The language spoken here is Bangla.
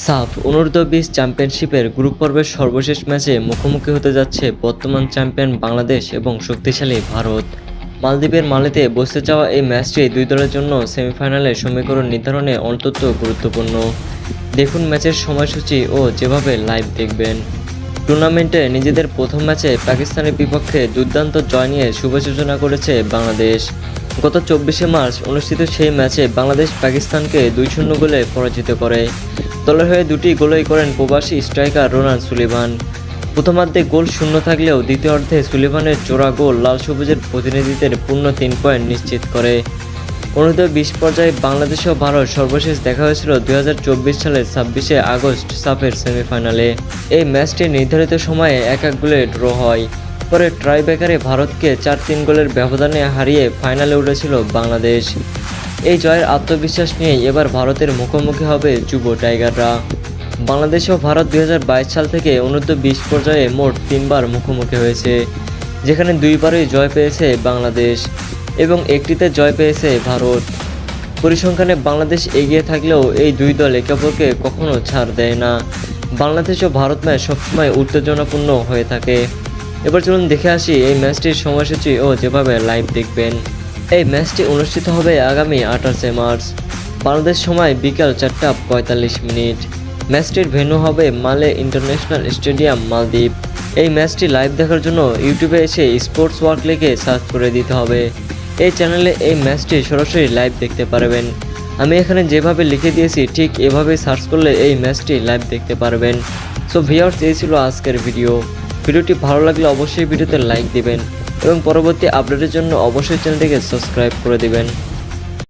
সাফ অনূর্ধ্ব-20 চ্যাম্পিয়নশিপের গ্রুপ পর্বের সর্বশেষ ম্যাচে মুখোমুখি হতে যাচ্ছে বর্তমান চ্যাম্পিয়ন বাংলাদেশ এবং শক্তিশালী ভারত। মালদ্বীপের মালেতে বসতে যাওয়া এই ম্যাচটি দুই দলের জন্য সেমিফাইনালের সমীকরণ নির্ধারণে অত্যন্ত গুরুত্বপূর্ণ। দেখুন ম্যাচের সময়সূচি ও যেভাবে লাইভ দেখবেন। টুর্নামেন্টে নিজেদের প্রথম ম্যাচে পাকিস্তানের বিপক্ষে দুর্দান্ত জয় নিয়ে শুভ সূচনা করেছে বাংলাদেশ। গত 24শে মার্চ অনুষ্ঠিত সেই ম্যাচে বাংলাদেশ পাকিস্তানকে 2-0 গোলে পরাজিত করে। দলের হয়ে দুটি গোলই করেন প্রবাসী স্ট্রাইকার রোনান সুলিভান। প্রথমার্ধে গোল শূন্য থাকলেও দ্বিতীয়ার্ধে সুলিভানের জোড়া গোল লাল সবুজের প্রতিনিধিদের পূর্ণ 3 পয়েন্ট নিশ্চিত করে। অনূর্ধ্ব-20 পর্যায়ে বাংলাদেশ ও ভারত সর্বশেষ দেখা হয়েছিল 2024 সালের 26শে আগস্ট সাফের সেমিফাইনালে। এই ম্যাচটি নির্ধারিত সময়ে 1-1 গোলে ড্র হয়। পরে ট্রাইব্রেকারে ভারতকে 4-3 গোলের ব্যবধানে হারিয়ে ফাইনালে উঠেছিল বাংলাদেশ। এই জয়ের আত্মবিশ্বাস নিয়েই এবার ভারতের মুখোমুখি হবে যুব টাইগাররা। বাংলাদেশ ও ভারত 2022 সাল থেকে অনূর্ধ্ব-20 পর্যায়ে মোট 3 বার মুখোমুখি হয়েছে, যেখানে 2 বারই জয় পেয়েছে বাংলাদেশ এবং একটিতে জয় পেয়েছে ভারত। পরিসংখ্যানে বাংলাদেশ এগিয়ে থাকলেও এই দুই দল একে অপরকে কখনো ছাড় দেয় না। বাংলাদেশ ও ভারত ম্যাচ সবসময় উত্তেজনাপূর্ণ হয়ে থাকে। এবার চলুন দেখে আসি এই ম্যাচটির সময়সূচি ও যেভাবে লাইভ দেখবেন। এই ম্যাচটি অনুষ্ঠিত হবে আগামী 28শে মার্চ, বাংলাদেশ সময় বিকাল 4:45। ম্যাচটির ভেন্যু হবে মালে ইন্টারন্যাশনাল স্টেডিয়াম, মালদ্বীপ। এই ম্যাচটি লাইভ দেখার জন্য ইউটিউবে এসে স্পোর্টস ওয়ার্ক লিখে সার্চ করে দিতে হবে। এই চ্যানেলে এই ম্যাচটি সরাসরি লাইভ দেখতে পারবেন। আমি এখানে যেভাবে লিখে দিয়েছি ঠিক এভাবে সার্চ করলে এই ম্যাচটি লাইভ দেখতে পারবেন। সো ভিউয়ার্স, এই ছিল আজকের ভিডিওটি ভালো লাগলে অবশ্যই ভিডিওতে লাইক দিবেন এবং পরবর্তী আপডেটের জন্য অবশ্যই চ্যানেলটিকে সাবস্ক্রাইব করে দিবেন।